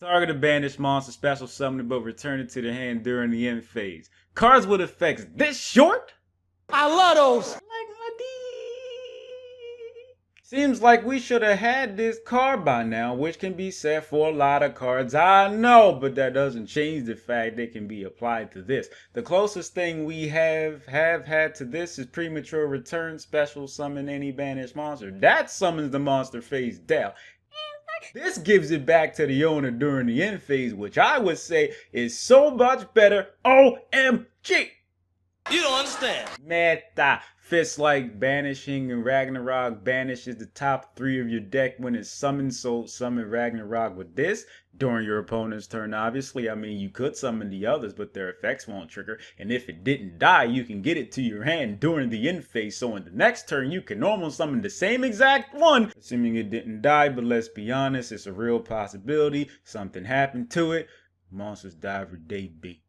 Target a banished monster, special summon it, but return it to the hand during the end phase. Cards with effects this short? I love those. Like my D. Seems like we should have had this card by now, which can be said for a lot of cards, I know, but that doesn't change the fact they can be applied to this. The closest thing we have had to this is premature return, special summon any banished monster. That summons the monster face down. This gives it back to the owner during the end phase, which I would say is so much better. OMG! You don't understand. Meta. Fists like Banishing and Ragnarok banishes the top 3 of your deck when it's summoned, so summon Ragnarok with this during your opponent's turn. Obviously, I mean, you could summon the others, but their effects won't trigger. And if it didn't die, you can get it to your hand during the end phase, so in the next turn, you can almost summon the same exact one, assuming it didn't die, but let's be honest, it's a real possibility. Something happened to it. Monsters die every day, B.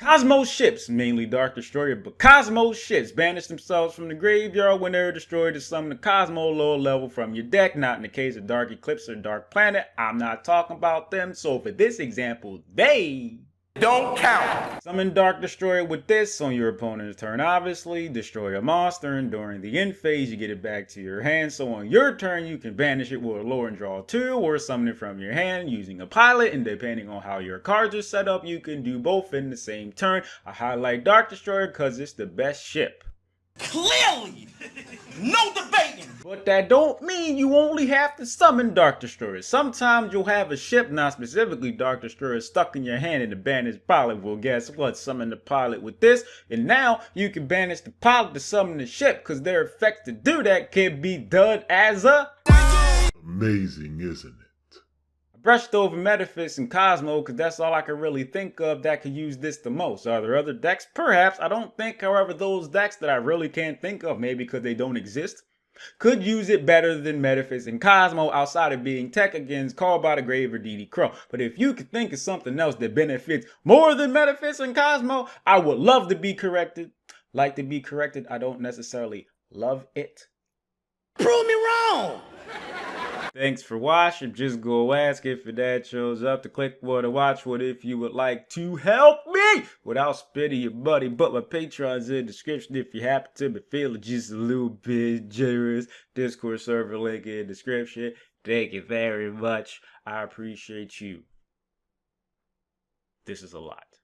Cosmos ships, mainly Dark Destroyer, but Cosmos ships banish themselves from the graveyard when they're destroyed to summon the Cosmo lower level from your deck. Not in the case of Dark Eclipse or Dark Planet. I'm not talking about them, so for this example, they don't count. Summon Dark Destroyer with this on your opponent's turn, obviously. Destroy a monster, and during the end phase, you get it back to your hand. So on your turn, you can banish it with a lure and draw 2, or summon it from your hand using a pilot. And depending on how your cards are set up, you can do both in the same turn. I highlight Dark Destroyer because it's the best ship. Clearly, no debating. But that don't mean you only have to summon Dark Destroyer. Sometimes you'll have a ship, not specifically Dark Destroyer, stuck in your hand and the banished pilot. Well, guess what? Summon the pilot with this, and now you can banish the pilot to summon the ship, because their effects to do that can be done as a... Amazing, isn't it? Brushed over Metaphys and Cosmo because that's all I can really think of that could use this the most. Are there other decks? Perhaps. I don't think, however, those decks that I really can't think of, maybe because they don't exist, could use it better than Metaphys and Cosmo outside of being tech against Call by the Grave or DD Crow. But if you could think of something else that benefits more than Metaphys and Cosmo, I would love to be corrected. Like to be corrected, I don't necessarily love it. Prove me wrong. Thanks for watching. Just go ask if your dad shows up to click what to watch what if you would like to help me without spitting your buddy. But my Patreon's in the description if you happen to be feeling just a little bit generous. Discord server link in the description. Thank you very much. I appreciate you. This is a lot.